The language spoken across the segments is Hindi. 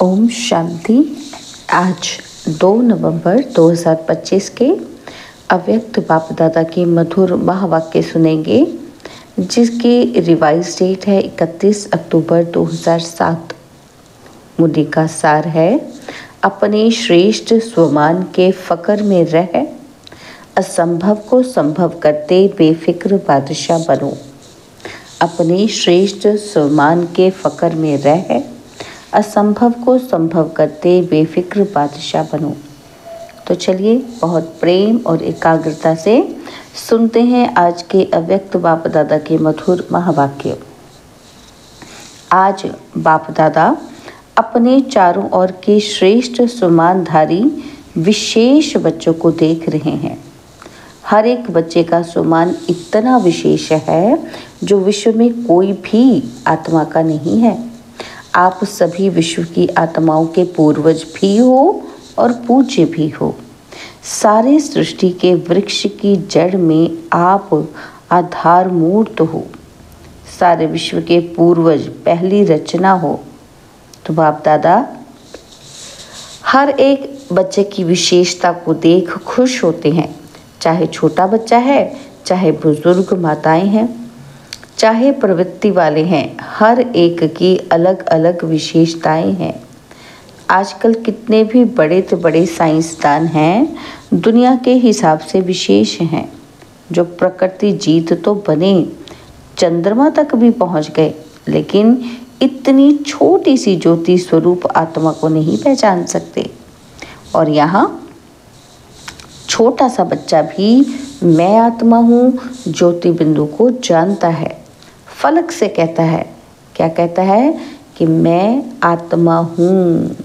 ओम शांति। आज 2 नवंबर 2025 के अव्यक्त बाप दादा के मधुर महावाक्य सुनेंगे, जिसकी रिवाइज डेट है 31 अक्टूबर 2007। मुनि का सार है, अपने श्रेष्ठ स्वमान के फकर में रह, असंभव को संभव करते बेफिक्र बादशाह बनो। अपने श्रेष्ठ स्वमान के फकर में रह, असंभव को संभव करते बेफिक्र बादशाह बनो। तो चलिए बहुत प्रेम और एकाग्रता से सुनते हैं आज के अव्यक्त बाप दादा के मधुर महावाक्य। आज बाप दादा अपने चारों ओर के श्रेष्ठ सुमानधारी विशेष बच्चों को देख रहे हैं। हर एक बच्चे का सुमान इतना विशेष है जो विश्व में कोई भी आत्मा का नहीं है। आप सभी विश्व की आत्माओं के पूर्वज भी हो और पूज्य भी हो। सारे सृष्टि के वृक्ष की जड़ में आप आधार मूर्त हो। सारे विश्व के पूर्वज पहली रचना हो। तो बाप दादा हर एक बच्चे की विशेषता को देख खुश होते हैं। चाहे छोटा बच्चा है, चाहे बुजुर्ग माताएं हैं, चाहे प्रवृत्ति वाले हैं, हर एक की अलग अलग विशेषताएं हैं। आजकल कितने भी बड़े से बड़े साइंसदान हैं, दुनिया के हिसाब से विशेष हैं। जो प्रकृति जीत तो बने, चंद्रमा तक भी पहुंच गए, लेकिन इतनी छोटी सी ज्योति स्वरूप आत्मा को नहीं पहचान सकते। और यहाँ छोटा सा बच्चा भी मैं आत्मा हूँ ज्योति बिंदु को जानता है। फलक से कहता है, क्या कहता है कि मैं आत्मा हूँ।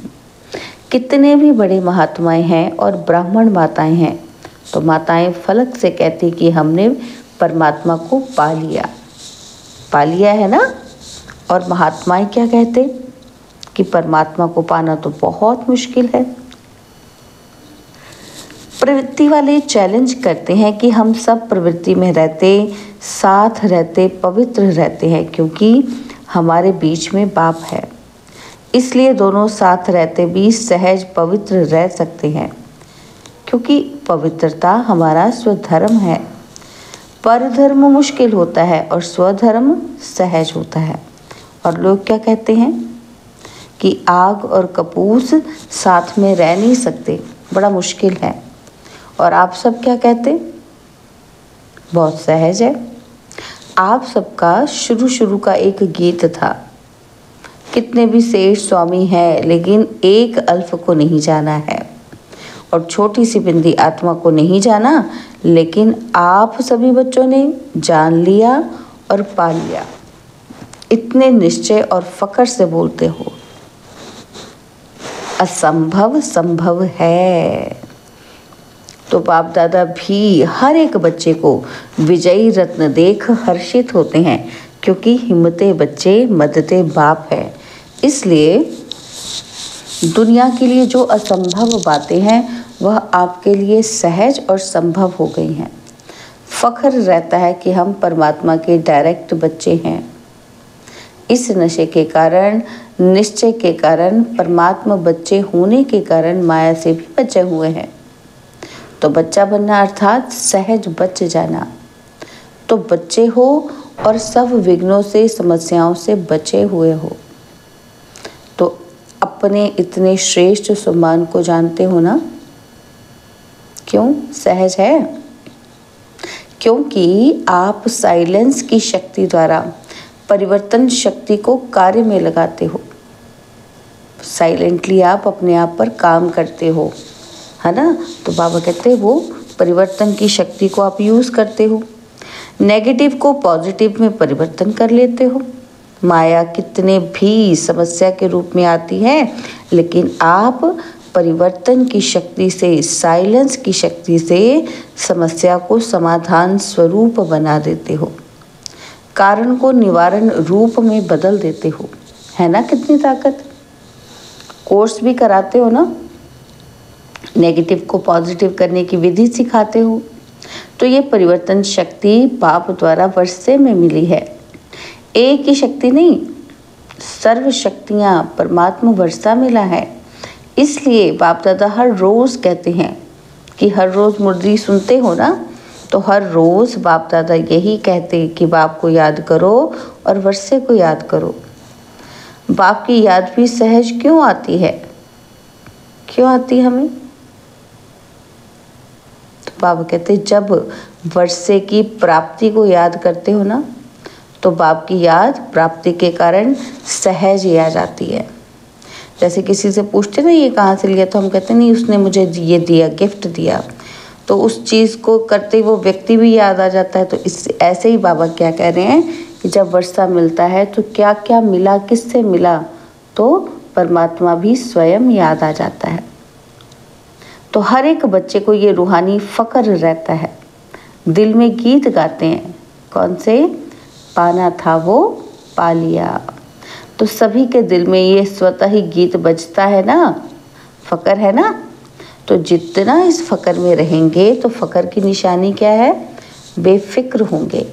कितने भी बड़े महात्माएं हैं और ब्राह्मण माताएं हैं, तो माताएं फलक से कहती कि हमने परमात्मा को पा लिया है ना। और महात्माएं क्या कहते कि परमात्मा को पाना तो बहुत मुश्किल है। प्रवृत्ति वाले चैलेंज करते हैं कि हम सब प्रवृत्ति में रहते, साथ रहते, पवित्र रहते हैं, क्योंकि हमारे बीच में बाप है। इसलिए दोनों साथ रहते भी सहज पवित्र रह सकते हैं, क्योंकि पवित्रता हमारा स्वधर्म है। परधर्म मुश्किल होता है और स्वधर्म सहज होता है। और लोग क्या कहते हैं कि आग और कपूस साथ में रह नहीं सकते, बड़ा मुश्किल है। और आप सब क्या कहते? बहुत सहज है। आप सबका शुरू का एक गीत था, कितने भी सेठ स्वामी हैं, लेकिन एक अल्फ को नहीं जाना है। और छोटी सी बिंदी आत्मा को नहीं जाना, लेकिन आप सभी बच्चों ने जान लिया और पा लिया। इतने निश्चय और फकर से बोलते हो। असंभव संभव है। तो बाप दादा भी हर एक बच्चे को विजयी रत्न देख हर्षित होते हैं, क्योंकि हिम्मते बच्चे मददे बाप है। इसलिए दुनिया के लिए जो असंभव बातें हैं वह आपके लिए सहज और संभव हो गई हैं। फख्र रहता है कि हम परमात्मा के डायरेक्ट बच्चे हैं। इस नशे के कारण, निश्चय के कारण, परमात्मा बच्चे होने के कारण माया से भी बचे हुए हैं। तो बच्चा बनना अर्थात सहज बच जाना। तो बच्चे हो और सब विघ्नों से, समस्याओं से बचे हुए हो। तो अपने इतने श्रेष्ठ सम्मान को जानते हो ना। क्यों सहज है? क्योंकि आप साइलेंस की शक्ति द्वारा परिवर्तन शक्ति को कार्य में लगाते हो। साइलेंटली आप अपने आप पर काम करते हो, है ना। तो बाबा कहते हैं वो परिवर्तन की शक्ति को आप यूज़ करते हो। नेगेटिव को पॉजिटिव में परिवर्तन कर लेते हो। माया कितने भी समस्या के रूप में आती है, लेकिन आप परिवर्तन की शक्ति से, साइलेंस की शक्ति से समस्या को समाधान स्वरूप बना देते हो। कारण को निवारण रूप में बदल देते हो, है ना। कितनी ताकत। कोर्स भी कराते हो ना, नेगेटिव को पॉजिटिव करने की विधि सिखाते हो। तो ये परिवर्तन शक्ति बाप द्वारा वर्षे में मिली है। एक ही शक्ति नहीं, सर्व शक्तियाँ परमात्मा वर्षा मिला है। इसलिए बाप दादा हर रोज़ कहते हैं कि हर रोज़ मुरली सुनते हो ना, तो हर रोज़ बाप दादा यही कहते कि बाप को याद करो और वर्षे को याद करो। बाप की याद भी सहज क्यों आती है, क्यों आती है हमें? तो बाबा कहते जब वर्षे की प्राप्ति को याद करते हो ना, तो बाप की याद प्राप्ति के कारण सहज ही आ जाती है। जैसे किसी से पूछते ना ये कहाँ से लिया, तो हम कहते नहीं उसने मुझे ये दिया, गिफ्ट दिया, तो उस चीज़ को करते वो व्यक्ति भी याद आ जाता है। तो इस ऐसे ही बाबा क्या कह रहे हैं कि जब वर्षा मिलता है तो क्या क्या मिला, किससे मिला, तो परमात्मा भी स्वयं याद आ जाता है। तो हर एक बच्चे को ये रूहानी फ़क्र रहता है। दिल में गीत गाते हैं, कौन से? पाना था वो पा लिया। तो सभी के दिल में ये स्वतः ही गीत बजता है ना, फ़क्र है ना। तो जितना इस फ़क्र में रहेंगे तो फ़क्र की निशानी क्या है? बेफिक्र होंगे।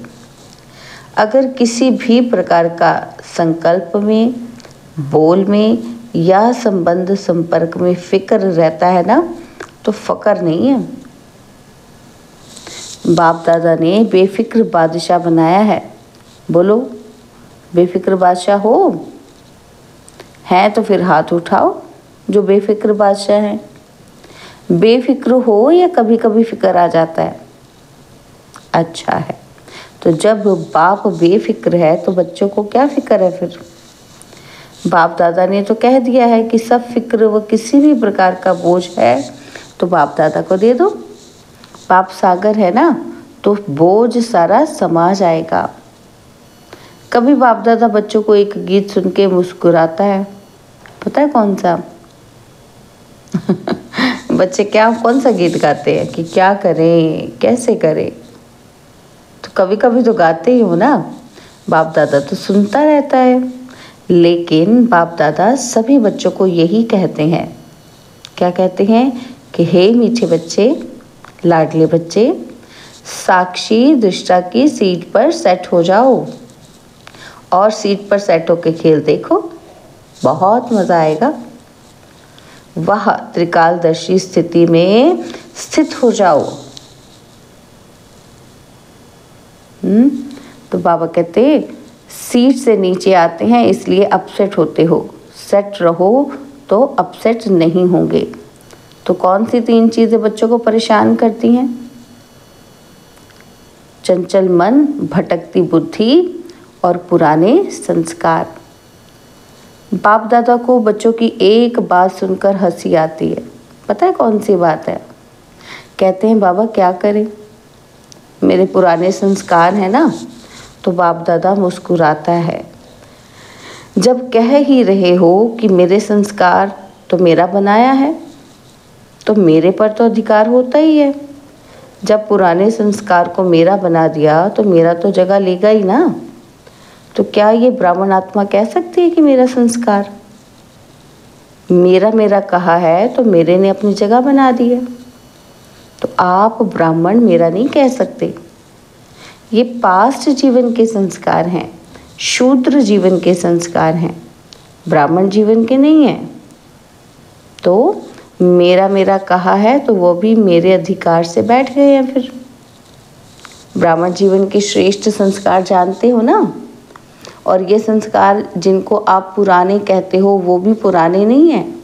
अगर किसी भी प्रकार का संकल्प में, बोल में या संबंध संपर्क में फ़िक्र रहता है ना, तो फ़क्र नहीं है। बाप दादा ने बेफिक्र बादशाह बनाया है। बोलो, बेफिक्र बादशाह हो? है तो फिर हाथ उठाओ जो बेफिक्र बादशाह हैं। बेफिक्र हो या कभी कभी फिक्र आ जाता है? अच्छा है। तो जब बाप बेफिक्र है तो बच्चों को क्या फिक्र है फिर? बाप दादा ने तो कह दिया है कि सब फिक्र व किसी भी प्रकार का बोझ है तो बाप दादा को दे दो। बाप सागर है ना, तो बोझ सारा समा जाएगा। कभी बाप दादा बच्चों को एक गीत सुन के मुस्कुराता है, पता है कौन सा? बच्चे कौन सा गीत गाते हैं कि क्या करें, कैसे करें? तो कभी कभी तो गाते ही हो ना। बाप दादा तो सुनता रहता है। लेकिन बाप दादा सभी बच्चों को यही कहते हैं, क्या कहते हैं कि हे मीठे बच्चे, लाडले बच्चे, साक्षी दृष्टा की सीट पर सेट हो जाओ और सीट पर सेट होके खेल देखो, बहुत मज़ा आएगा। वह त्रिकालदर्शी स्थिति में स्थित हो जाओ। तो बाबा कहते सीट से नीचे आते हैं इसलिए अपसेट होते हो, सेट रहो तो अपसेट नहीं होंगे। तो कौन सी 3 चीज़ें बच्चों को परेशान करती हैं? चंचल मन, भटकती बुद्धि और पुराने संस्कार। बाप दादा को बच्चों की एक बात सुनकर हंसी आती है। पता है कौन सी बात है? कहते हैं बाबा क्या करें, मेरे पुराने संस्कार हैं ना। तो बाप दादा मुस्कुराता है। जब कह ही रहे हो कि मेरे संस्कार तो मेरा बनाया है, तो मेरे पर तो अधिकार होता ही है। जब पुराने संस्कार को मेरा बना दिया तो मेरा तो जगह लेगा ही ना। तो क्या ये ब्राह्मण आत्मा कह सकती है कि मेरा संस्कार मेरा कहा है तो मेरे ने अपनी जगह बना दी है? तो आप ब्राह्मण मेरा नहीं कह सकते। ये पास्ट जीवन के संस्कार हैं, शूद्र जीवन के संस्कार हैं, ब्राह्मण जीवन के नहीं हैं। तो मेरा कहा है तो वो भी मेरे अधिकार से बैठ गए हैं। फिर ब्राह्मण जीवन के श्रेष्ठ संस्कार जानते हो ना। और ये संस्कार जिनको आप पुराने कहते हो वो भी पुराने नहीं हैं।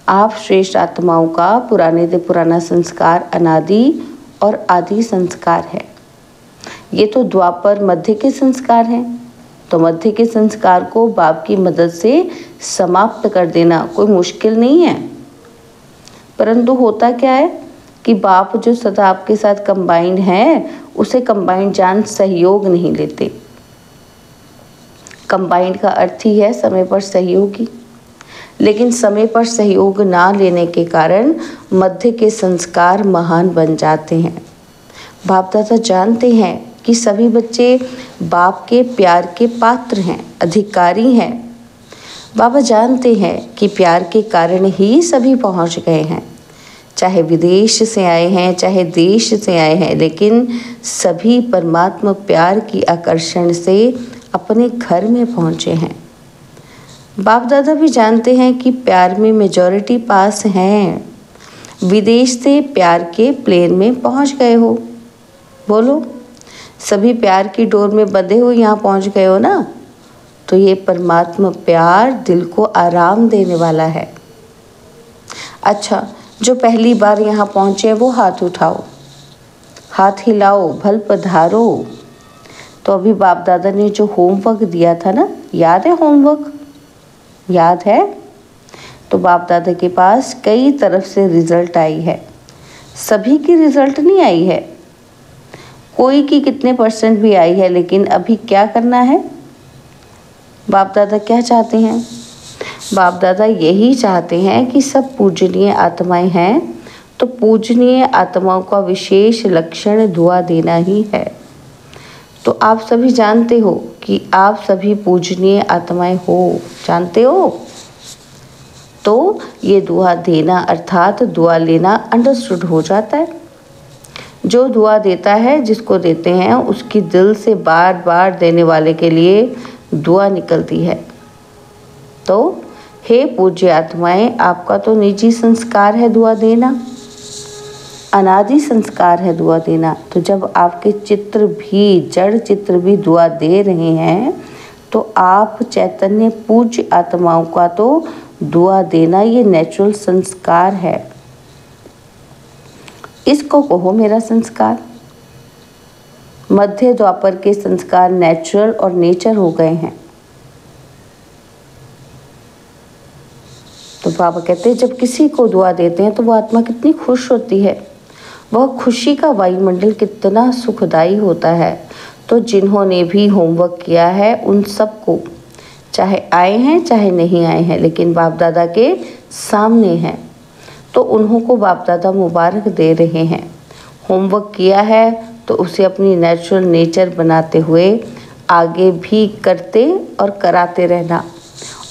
आप श्रेष्ठ आत्माओं का पुराने से पुराना संस्कार अनादि और आदि संस्कार है। ये तो द्वापर मध्य के संस्कार हैं। तो मध्य के संस्कार को बाप की मदद से समाप्त कर देना कोई मुश्किल नहीं है। परंतु होता क्या है कि बाप जो सदा आपके साथ कंबाइंड है उसे कंबाइंड जान सहयोग नहीं लेते। कंबाइंड का अर्थ ही है समय पर सहयोगी। लेकिन समय पर सहयोग ना लेने के कारण मध्य के संस्कार महान बन जाते हैं। बाप दादा जानते हैं कि सभी बच्चे बाप के प्यार के पात्र हैं, अधिकारी हैं। बाबा जानते हैं कि प्यार के कारण ही सभी पहुंच गए हैं, चाहे विदेश से आए हैं चाहे देश से आए हैं, लेकिन सभी परमात्मा प्यार की आकर्षण से अपने घर में पहुंचे हैं। बाप दादा भी जानते हैं कि प्यार में मेजॉरिटी पास हैं। विदेश से प्यार के प्लेन में पहुंच गए हो। बोलो, सभी प्यार की डोर में बंधे हुए यहाँ पहुंच गए हो ना। तो ये परमात्मा प्यार दिल को आराम देने वाला है। अच्छा, जो पहली बार यहाँ पहुँचे वो हाथ उठाओ, हाथ हिलाओ, भल पधारो। तो अभी बाप दादा ने जो होमवर्क दिया था ना, याद है होमवर्क? याद है? तो बाप दादा के पास कई तरफ से रिजल्ट आई है। सभी की रिजल्ट नहीं आई है, कोई की कितने % भी आई है, लेकिन अभी क्या करना है? बाप दादा क्या चाहते हैं? बाप दादा यही चाहते हैं कि सब पूजनीय आत्माएं हैं, तो पूजनीय आत्माओं का विशेष लक्षण दुआ देना ही है। तो आप सभी जानते हो कि आप सभी पूजनीय आत्माएं हो, जानते हो? तो ये दुआ देना अर्थात दुआ लेना अंडरस्टूड हो जाता है। जो दुआ देता है, जिसको देते हैं, उसकी दिल से बार बार देने वाले के लिए दुआ निकलती है। तो हे पूज्य आत्माएं, आपका तो निजी संस्कार है दुआ देना, अनादि संस्कार है दुआ देना। तो जब आपके चित्र भी, जड़ चित्र भी दुआ दे रहे हैं, तो आप चैतन्य पूज्य आत्माओं का तो दुआ देना ये नेचुरल संस्कार है। इसको कहो मेरा संस्कार। मध्य द्वापर के संस्कार नेचुरल और नेचर हो गए हैं। तो बाबा कहते हैं जब किसी को दुआ देते हैं तो वो आत्मा कितनी खुश होती है, वह खुशी का वायुमंडल कितना सुखदाई होता है। तो जिन्होंने भी होमवर्क किया है उन सबको, चाहे आए हैं चाहे नहीं आए हैं, लेकिन बाप दादा के सामने हैं, तो उन्हों को बाप दादा मुबारक दे रहे हैं। होमवर्क किया है तो उसे अपनी नेचुरल नेचर बनाते हुए आगे भी करते और कराते रहना।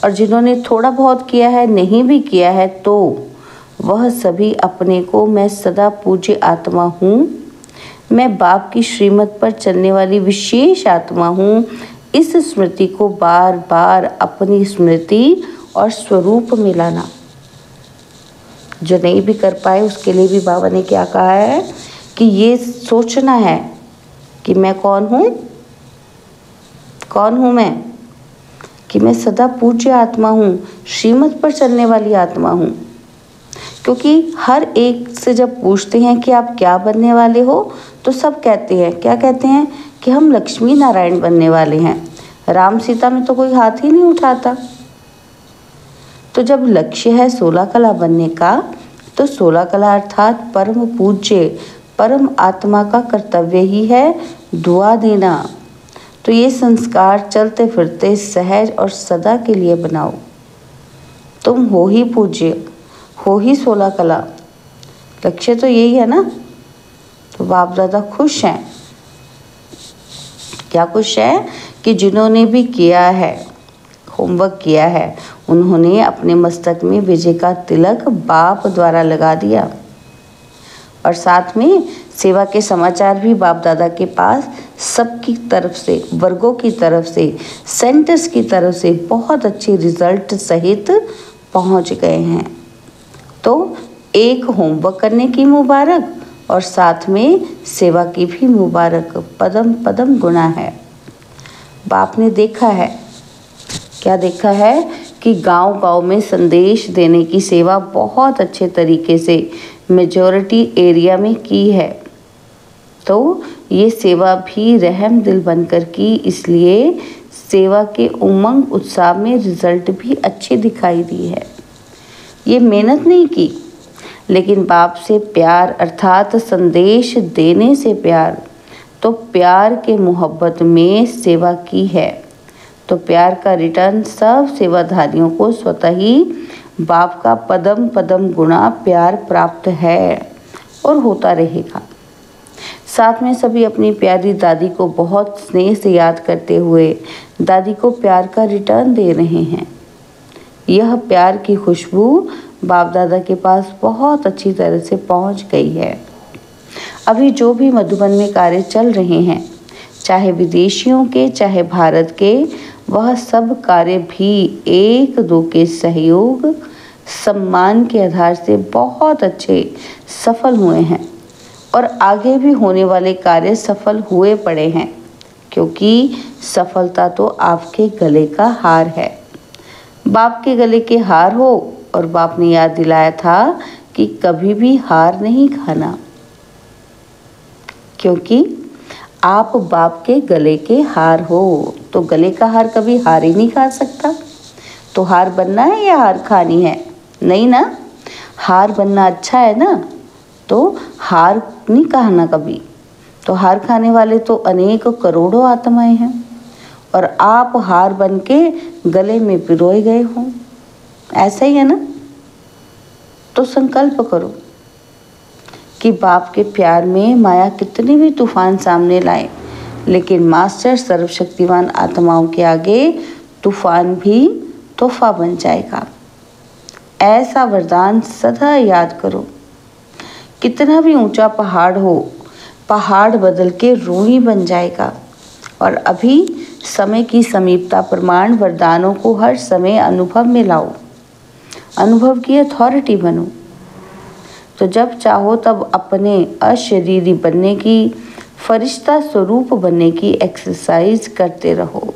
और जिन्होंने थोड़ा बहुत किया है, नहीं भी किया है, तो वह सभी अपने को मैं सदा पूज्य आत्मा हूँ, मैं बाप की श्रीमत पर चलने वाली विशेष आत्मा हूँ, इस स्मृति को बार बार अपनी स्मृति और स्वरूप में लाना। जो नहीं भी कर पाए उसके लिए भी बाबा ने क्या कहा है कि ये सोचना है कि मैं कौन हूँ, कौन हूँ मैं, कि मैं सदा पूज्य आत्मा हूँ, श्रीमत पर चलने वाली आत्मा हूँ। क्योंकि हर एक से जब पूछते हैं कि आप क्या बनने वाले हो, तो सब कहते हैं, क्या कहते हैं कि हम लक्ष्मी नारायण बनने वाले हैं। राम सीता में तो कोई हाथ ही नहीं उठाता। तो जब लक्ष्य है 16 कला बनने का, तो 16 कला अर्थात परम पूज्य परम आत्मा का कर्तव्य ही है दुआ देना। तो ये संस्कार चलते फिरते सहज और सदा के लिए बनाओ। तुम हो ही पूज्य, हो ही 16 कला, लक्ष्य तो यही है ना। तो बाप दादा खुश हैं। क्या खुश है कि जिन्होंने भी किया है, होमवर्क किया है, उन्होंने अपने मस्तक में विजय का तिलक बाप द्वारा लगा दिया। और साथ में सेवा के समाचार भी बाप दादा के पास सबकी तरफ से, वर्गों की तरफ से, सेंटर्स की तरफ से बहुत अच्छे रिजल्ट सहित पहुंच गए हैं। तो एक होमवर्क करने की मुबारक और साथ में सेवा की भी मुबारक, पदम पदम गुना है। बाप ने देखा है, क्या देखा है कि गांव-गांव में संदेश देने की सेवा बहुत अच्छे तरीके से मेजॉरिटी एरिया में की है। तो ये सेवा भी रहम दिल बनकर की, इसलिए सेवा के उमंग उत्साह में रिजल्ट भी अच्छे दिखाई दी है। ये मेहनत नहीं की, लेकिन बाप से प्यार अर्थात संदेश देने से प्यार, तो प्यार के मोहब्बत में सेवा की है। तो प्यार का रिटर्न सब सेवाधारियों को स्वतः ही बाप का पदम पदम गुणा प्यार प्राप्त है और होता रहेगा। साथ में सभी अपनी प्यारी दादी को बहुत स्नेह से याद करते हुए दादी को प्यार का रिटर्न दे रहे हैं। यह प्यार की खुशबू बाप दादा के पास बहुत अच्छी तरह से पहुंच गई है। अभी जो भी मधुबन में कार्य चल रहे हैं, चाहे विदेशियों के चाहे भारत के, वह सब कार्य भी एक दो के सहयोग सम्मान के आधार से बहुत अच्छे सफल हुए हैं और आगे भी होने वाले कार्य सफल हुए पड़े हैं, क्योंकि सफलता तो आपके गले का हार है। बाप के गले के हार हो और बाप ने याद दिलाया था कि कभी भी हार नहीं खाना, क्योंकि आप बाप के गले के हार हो। तो गले का हार कभी हार ही नहीं खा सकता। तो हार बनना है या हार खानी है? नहीं ना, हार बनना अच्छा है ना, तो हार नहीं खाना कभी। तो हार खाने वाले तो अनेक करोड़ों आत्माएं हैं और आप हार बन के गले में पिरोए गए हो। ऐसा ही है ना। तो संकल्प करो कि बाप के प्यार में माया कितने भी तूफान सामने लाए, लेकिन मास्टर सर्वशक्तिवान आत्माओं के आगे तूफान भी तोहफा बन जाएगा। ऐसा वरदान सदा याद करो। कितना भी ऊंचा पहाड़ हो, पहाड़ बदल के रोही बन जाएगा। और अभी समय की समीपता प्रमाण वरदानों को हर समय अनुभव में लाओ। अनुभव की अथॉरिटी बनो। तो जब चाहो तब अपने अशरीरी बनने की, फरिश्ता स्वरूप बनने की एक्सरसाइज करते रहो।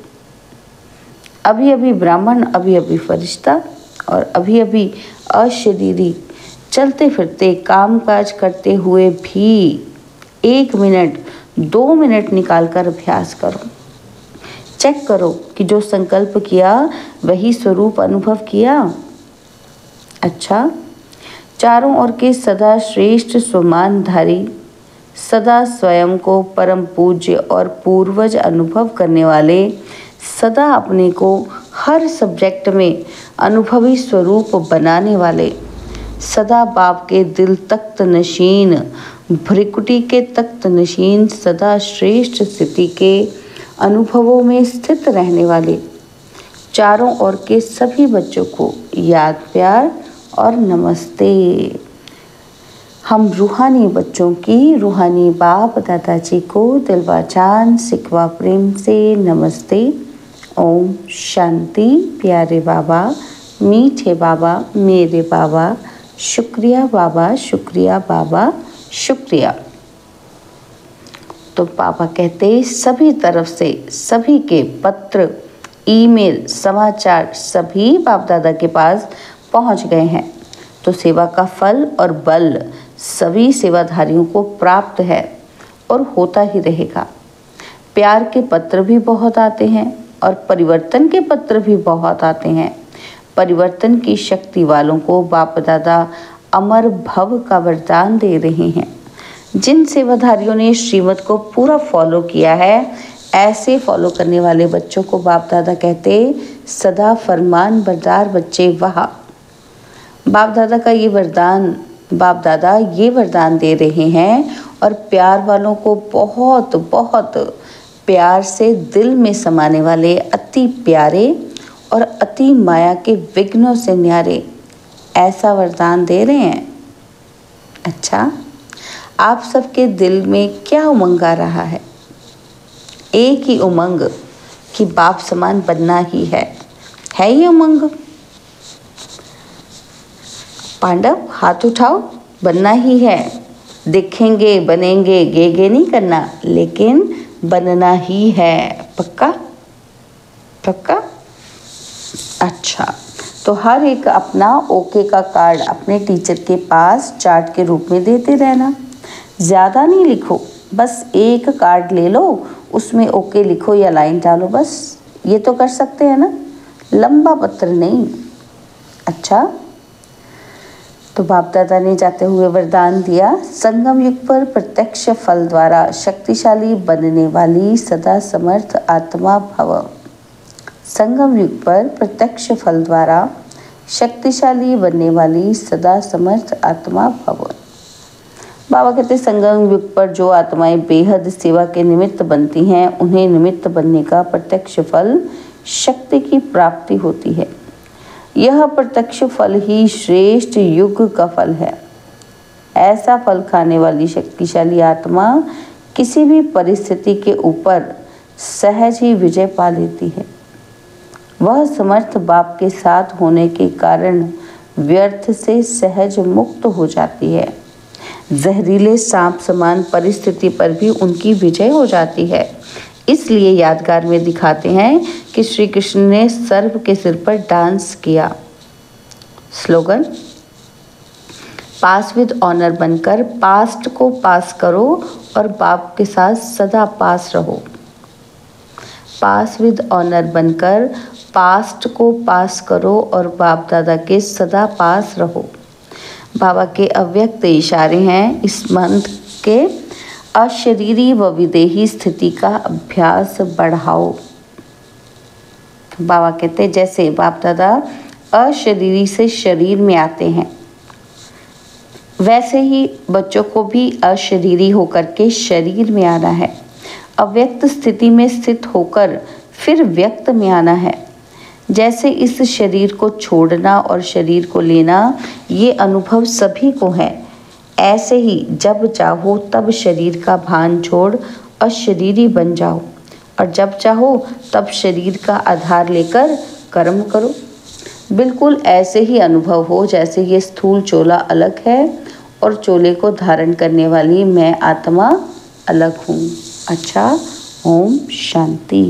अभी अभी ब्राह्मण, अभी अभी फरिश्ता और अभी अभी अशरीरी चलते फिरते कामकाज करते हुए भी 1 मिनट 2 मिनट निकाल कर अभ्यास करो। चेक करो कि जो संकल्प किया वही स्वरूप अनुभव किया। अच्छा, चारों ओर के सदा श्रेष्ठ स्वमानधारी, सदा स्वयं को परम पूज्य और पूर्वज अनुभव करने वाले, सदा अपने को हर सब्जेक्ट में अनुभवी स्वरूप बनाने वाले, सदा बाप के दिल तख्त नशीन, भ्रिकुटी के तख्त नशीन, सदा श्रेष्ठ स्थिति के अनुभवों में स्थित रहने वाले चारों ओर के सभी बच्चों को याद, प्यार और नमस्ते। हम रूहानी बच्चों की रूहानी बाप दादाजी को दिलवा जान सिकवा प्रेम से नमस्ते। ओम शांति। प्यारे बाबा, मीठे बाबा, मेरे बाबा, शुक्रिया बाबा, शुक्रिया बाबा, शुक्रिया। तो पापा कहते सभी तरफ से सभी के पत्र, ईमेल, समाचार सभी बाप दादा के पास पहुंच गए हैं। तो सेवा का फल और बल सभी सेवाधारियों को प्राप्त है और होता ही रहेगा। प्यार के पत्र भी बहुत आते हैं और परिवर्तन के पत्र भी बहुत आते हैं। परिवर्तन की शक्ति वालों को बाप दादा अमर भव का वरदान दे रहे हैं। जिन सेवाधारियों ने श्रीमत को पूरा फॉलो किया है, ऐसे फॉलो करने वाले बच्चों को बाप दादा कहते सदा फरमान बरदार बच्चे। वहाँ बाप दादा का ये वरदान, बाप दादा ये वरदान दे रहे हैं और प्यार वालों को बहुत बहुत प्यार से दिल में समाने वाले अति प्यारे और अति माया के विघ्नों से न्यारे ऐसा वरदान दे रहे हैं। अच्छा, आप सबके दिल में क्या उमंग आ रहा है? एक ही उमंग कि बाप समान बनना ही है ये उमंग? पांडव हाथ उठाओ, बनना ही है। दिखेंगे, बनेंगे, गे नहीं करना, लेकिन बनना ही है। पक्का पक्का? अच्छा, तो हर एक अपना ओके का कार्ड अपने टीचर के पास चार्ट के रूप में देते रहना। ज़्यादा नहीं लिखो, बस एक कार्ड ले लो, उसमें ओके लिखो या लाइन डालो, बस ये तो कर सकते हैं ना, लंबा पत्र नहीं। अच्छा, तो बाप दादा ने जाते हुए वरदान दिया, संगम युग पर प्रत्यक्ष फल द्वारा शक्तिशाली बनने वाली सदा समर्थ आत्मा भव। संगम युग पर प्रत्यक्ष फल द्वारा शक्तिशाली बनने वाली सदा समर्थ आत्मा भव। बाबा कहते संगम युग पर जो आत्माएं बेहद सेवा के निमित्त बनती हैं, उन्हें निमित्त बनने का प्रत्यक्ष फल शक्ति की प्राप्ति होती है। यह प्रत्यक्ष फल ही श्रेष्ठ युग का फल है। ऐसा फल खाने वाली शक्तिशाली आत्मा किसी भी परिस्थिति के ऊपर सहज ही विजय पा लेती है। वह समर्थ बाप के साथ होने के कारण व्यर्थ से सहज मुक्त हो जाती है। जहरीले सांप समान परिस्थिति पर भी उनकी विजय हो जाती है। इसलिए यादगार में दिखाते हैं कि श्री कृष्ण ने सर्प के सिर पर डांस किया। स्लोगन, पास विद ऑनर बनकर पास्ट को पास करो और बाप के साथ सदा पास रहो। पास विद ऑनर बनकर पास्ट को पास करो और बाप दादा के सदा पास रहो। बाबा के अव्यक्त इशारे हैं। इस मंत्र के अशरीरी व विदेही स्थिति का अभ्यास बढ़ाओ। बाबा कहते हैं जैसे बाप दादा अशरीरी से शरीर में आते हैं, वैसे ही बच्चों को भी अशरीरी होकर के शरीर में आना है। अव्यक्त स्थिति में स्थित होकर फिर व्यक्त में आना है। जैसे इस शरीर को छोड़ना और शरीर को लेना ये अनुभव सभी को है, ऐसे ही जब चाहो तब शरीर का भान छोड़ अशरीरी बन जाओ और जब चाहो तब शरीर का आधार लेकर कर्म करो। बिल्कुल ऐसे ही अनुभव हो जैसे ये स्थूल चोला अलग है और चोले को धारण करने वाली मैं आत्मा अलग हूँ। अच्छा, ओम शांति।